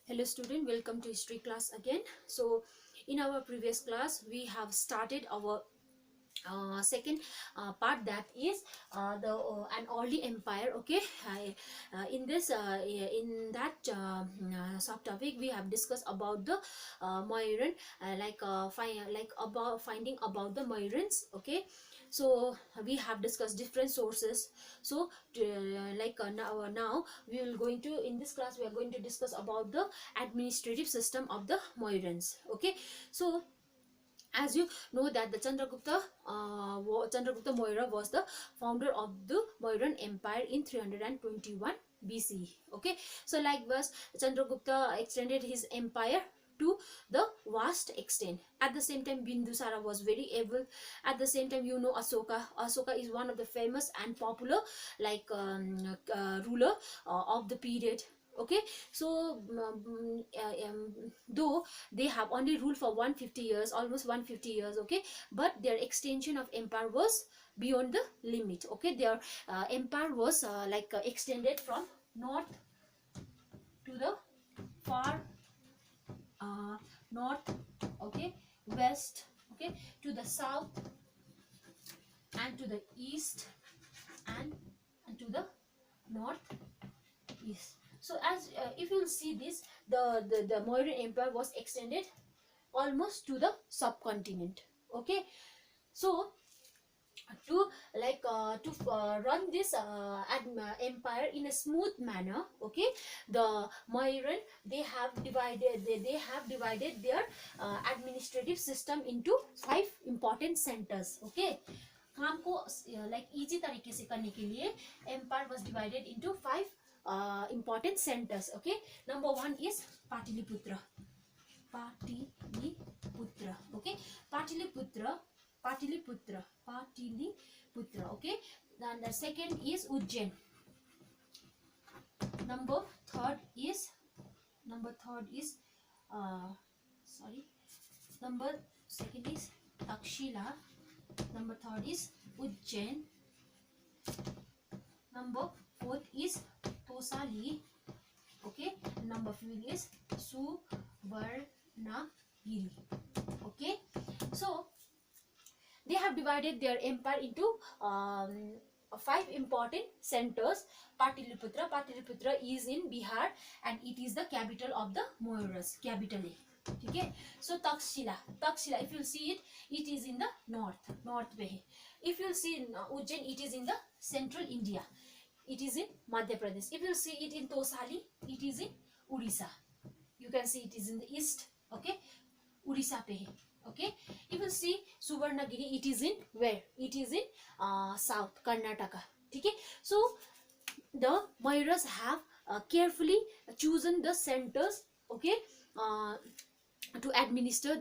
Hello student, welcome to history class again. So in our previous class we have started our second part, that is the an early empire. Okay, in this in that subtopic we have discussed about the Mauryan, about finding about the Mauryans. Okay, so we have discussed different sources. So now we will going to, in this class we are going to discuss about the administrative system of the Mauryans. Okay, so as you know that the Chandragupta Maurya was the founder of the Mauryan Empire in 321 BCE. Okay, so likewise Chandragupta extended his empire to the vast extent. At the same time, Bindusara was very able. At the same time, you know, Asoka is one of the famous and popular ruler of the period. Okay, so though they have only ruled for 150 years, almost 150 years. Okay, but their extension of empire was beyond the limit. Okay, their empire was extended from north to the far north, okay, west, okay, to the south and to the east, and to the north east. So as if you see this, the Mauryan empire was extended almost to the subcontinent. Okay, so to run this empire in a smooth manner, okay, the Mauryan, they have divided their administrative system into 5 important centers. Okay, काम को easy तरीके से करने के लिए empire was divided into 5 important centers. Okay, number 1 is Pataliputra. Okay, Pataliputra. Okay, then the second is Ujjain. Number third is number second is Takshila. Number third is Ujjain. Number fourth is Tosali. Okay, number fifth is Suvarnagiri. Okay, so they have divided their empire into 5 important centers. Pataliputra is in Bihar and it is the capital of the Mauryas. Capitally. Okay, so Takshila, if you see it, it is in the north way. If you see in Ujjain, it is in the central India. It is in Madhya Pradesh. If you see it in Tosali, it is in Odisha. You can see it is in the east. Okay, Odisha pe. Okay, if you see Suvarnagiri, it is in where? It is in south Karnataka. Okay, so the Mauryas have carefully chosen the centers. Okay, to administer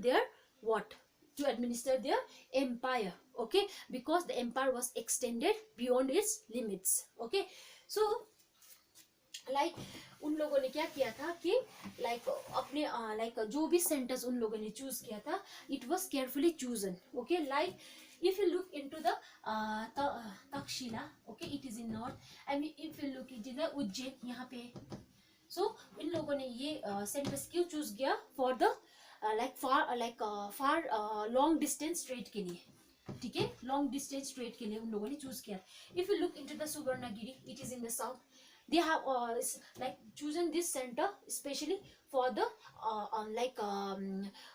their empire. Okay, because the empire was extended beyond its limits. Okay, so उन लोगों ने क्या किया था कि अपने जो भी सेंटर्स उन लोगों ने चूज किया था, it was carefully chosen. Okay, if you look into the Takshila, okay, it is in north, and if you look into the Ujjain, यहाँ पे, so इन लोगों ने ये सेंटर्स क्यों चूज किया? For the far long distance trade के लिए. ठीक है, long distance trade के लिए उन लोगों ने चूज किया. If you look into the Suvarnagiri, it is in the south. They have chosen this center especially for the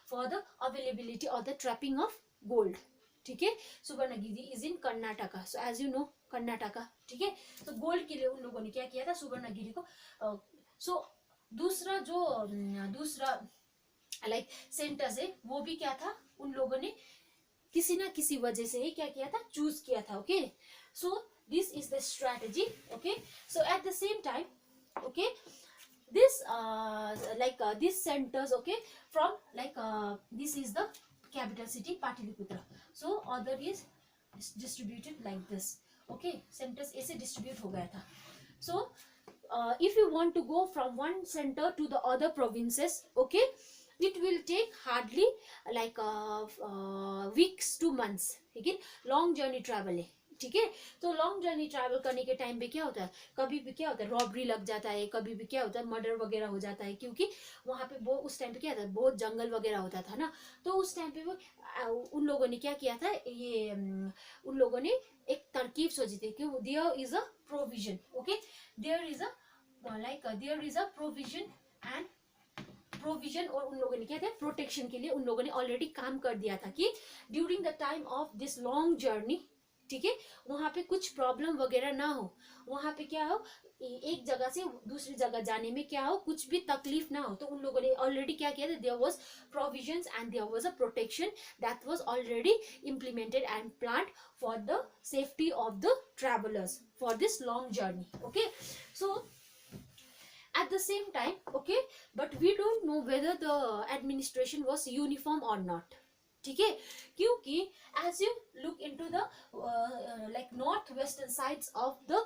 for the availability or the trapping of gold. ठीक है, Suvarnagiri is in Karnataka. So as you know, Karnataka. ठीक है, so gold के लिए उन लोगों ने क्या किया था? Suvarnagiri को. So दूसरा सेंटर्स है, वो भी क्या था? उन लोगों ने किसी ना किसी वजह से क्या किया था? चूज किया था. Okay, so this is the strategy. Okay, so at the same time, okay, this these centers, okay, from this is the capital city Pataliputra. So other is distributed like this. Okay, centers ऐसे distribute हो गया था. So if you want to go from one center to the other provinces, okay, it will take hardly weeks to months. Again, long journey travel है. ठीक है। तो long journey travel करने के टाइम पे क्या होता है, कभी भी क्या होता है रॉबरी लग जाता है, कभी भी क्या होता है मर्डर वगैरह हो जाता है, क्योंकि वहाँ पे वो उस टाइम पे क्या था, बहुत जंगल वगैरह होता था ना। तो उस टाइम पे वो उन लोगों ने क्या किया था, ये उन लोगों ने एक तरकीब सोची थी कि there is a provision, okay, there is a there is a provision and provision, और उन लोगों ने क्या था प्रोटेक्शन के लिए उन लोगों ने ऑलरेडी काम कर दिया था कि during the time of this long journey, ठीक है, वहां पे कुछ प्रॉब्लम वगैरह ना हो, वहां पे क्या हो, एक जगह से दूसरी जगह जाने में क्या हो, कुछ भी तकलीफ ना हो। तो उन लोगों ने ऑलरेडी क्या किया था, there was provisions and there was a protection that was already implemented and planned for the safety of the travelers for this long journey, okay. So at the same time, okay, but we don't know whether the administration was uniform or not, ठीक है, क्योंकि as you look into the like northwestern sides of the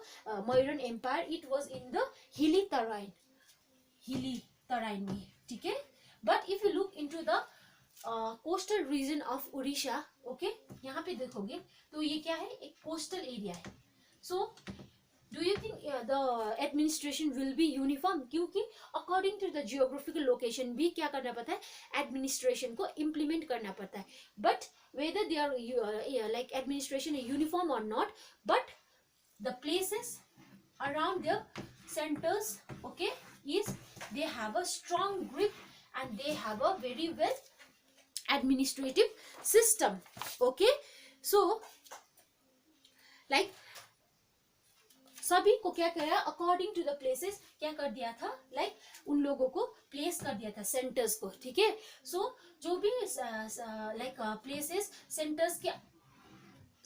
Mauryan empire, it was in the hilly terrain में, ठीक है। but if you look into the coastal region of Odisha, okay, यहाँ पे देखोगे तो ये क्या है, एक coastal area है। so do you think the administration will be uniform, क्योंकि according to the geographical location भी क्या करना पड़ता है, administration को implement करना पड़ता है। but whether they are like administration is uniform or not, but the places around their centers, okay, is they have a strong grip and they have a very well administrative system, okay। so like सभी को क्या किया, according to the places क्या कर दिया था, like उन लोगों को प्लेस कर दिया था सेंटर्स को, ठीक है। सो जो भी लाइक प्लेसेस सेंटर्स के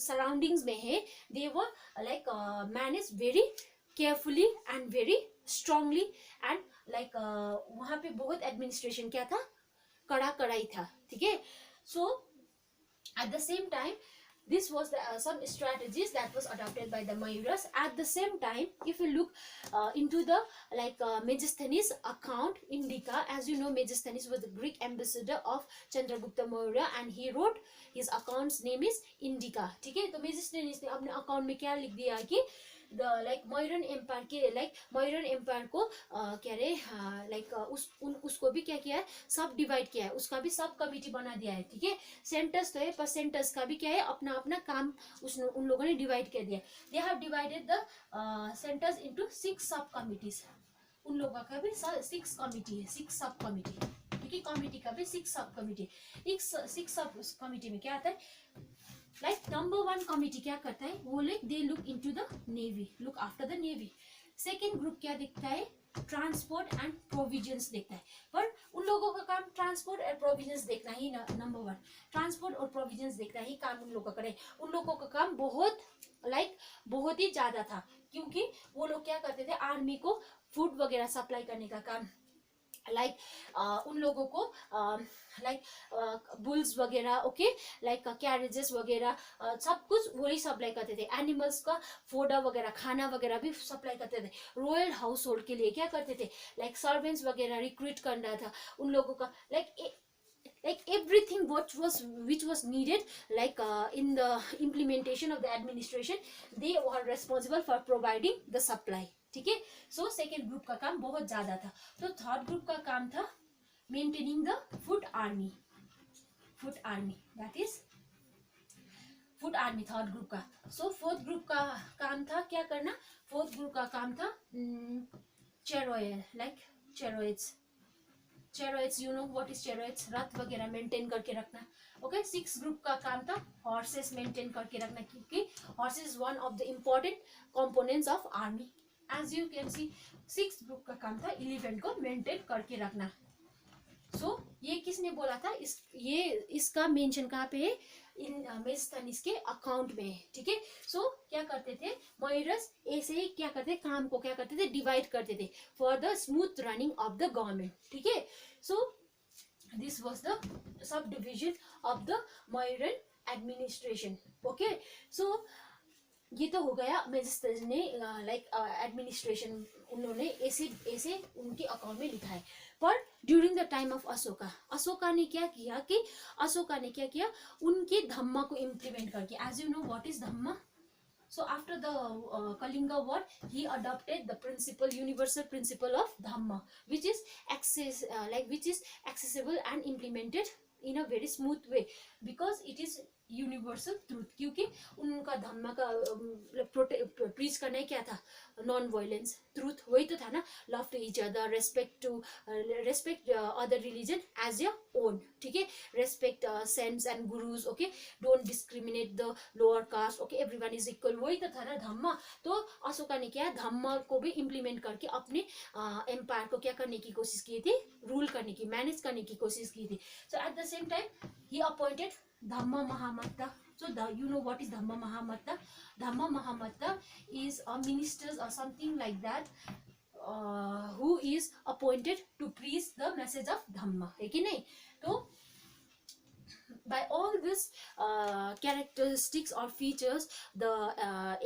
सराउंडिंग्स में है, they were like manage very carefully and very strongly and like वहां पे बहुत एडमिनिस्ट्रेशन क्या था, कड़ाई था, ठीक है। So at the same time this was the some strategies that was adopted by the Mayuras. At the same time, if you look into the like Megasthenes account Indica, as you know Megasthenes was the Greek ambassador of Chandragupta Maurya and he wrote his account's name is Indica, ठीक है। तो Megasthenes ने अपने account में क्या लिख दिया कि the like Mauryan empire के like Mauryan empire को क्या रे like उसको भी क्या किया है, सब डिवाइड किया है, उसका भी सब कमिटी बना दिया है, ठीक है। सेंटर्स तो है पर सेंटर्स का भी क्या है, अपना अपना काम उन लोगों ने डिवाइड कर दिया। They have divided the centres into 6 सब कमिटीज, उन लोगों का भी 6 कमिटी है, 6 सब कमिटी, ठीक है। कमिटी का भी 6 सब कमिटी, 6 सब कमिटी में क्या आता है, like number 1 कमिटी क्या करता है, वो लोग they look into the navy, look after the navy. Second group क्या देखता है, ट्रांसपोर्ट एंड प्रोविजंस देखता है, पर उन लोगों का काम ट्रांसपोर्ट और प्रोविजंस देखना ही नंबर 1, ट्रांसपोर्ट और प्रोविजंस देखना ही काम उन लोगों का करे। उन लोगों का काम बहुत ही ज्यादा था, क्योंकि वो लोग क्या करते थे, आर्मी को फूड वगैरह सप्लाई करने का काम, उन लोगों को बुल्स वगैरह, ओके, लाइक कैरेजेस वगैरह सब कुछ वही सप्लाई करते थे। एनिमल्स का फोडा वगैरह, खाना वगैरह भी सप्लाई करते थे। रॉयल हाउस होल्ड के लिए क्या करते थे, लाइक सर्वेंट्स वगैरह रिक्रूट करना था उन लोगों का, like everything which was needed in the implementation of the administration, they were responsible for providing the supply, ठीक है। सो सेकेंड ग्रुप का काम बहुत ज्यादा था। तो थर्ड ग्रुप का काम था maintaining the food army, that is food army, third group का। सो फोर्थ ग्रुप का काम था क्या करना, फोर्थ ग्रुप का काम था चेरोइड्स, यू नो व्हाट इज चेरोइड्स, रथ वगैरह मेंटेन करके रखना, ओके। 6 ग्रुप का काम था हॉर्सेस मेंटेन करके रखना, क्योंकि horses is one of the important components of army. As you can see 6 group का काम था एलिफेंट को मेंटेन करके रखना। सो ये किसने बोला था, इसका मेंशन कहाँ पे है, इन मेगास्थनीज के अकाउंट में है, ठीक है। सो क्या करते थे मयूरस, ऐसे ही क्या करते काम को क्या करते थे, डिवाइड करते थे for the smooth running of the government, ठीक है। So this was the subdivision of the Mauryan administration, okay. सो ये तो हो गया मेगास्थनीज ने एडमिनिस्ट्रेशन उन्होंने ऐसे उनके अकाउंट में लिखा है। पर during the time of Ashoka ने क्या किया, उनके धम्मा को इम्प्लीमेंट करके, as you know what is Dhamma, So after the Kalinga war, he adopted the principle, universal principle of Dhamma, which is which is accessible and implemented in a very smooth way, because it is universal truth. क्योंकि उनका धम्म का preach करना ही क्या था, non violence, truth, वही तो था ना, love to each other, respect other religion as your own, ठीक है, respect saints and gurus, okay, don't discriminate the lower caste, okay, everyone is equal, वही तो था ना धम्म. तो अशोका ने क्या धम्म को भी इम्प्लीमेंट करके अपने एम्पायर को क्या करने की कोशिश की थी, रूल करने की, मैनेज करने की कोशिश की थी. So at the same time he appointed Dhamma Mahamatta. So you know what is Dhamma Mahamatta? Dhamma Mahamatta is a minister or something like that, who is appointed to preach the message of Dhamma. है कि नहीं? तो by all these characteristics or features, the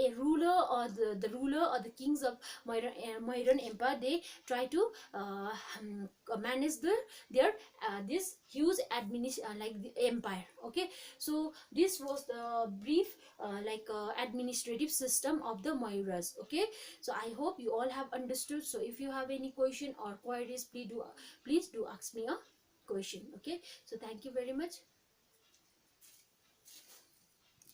a ruler or the ruler or the kings of Mauryan Empire, they try to manage their this huge like the empire. Okay, so this was the brief administrative system of the Mauryas. Okay, so I hope you all have understood. So if you have any question or queries, please do ask me a question. Okay, so thank you very much.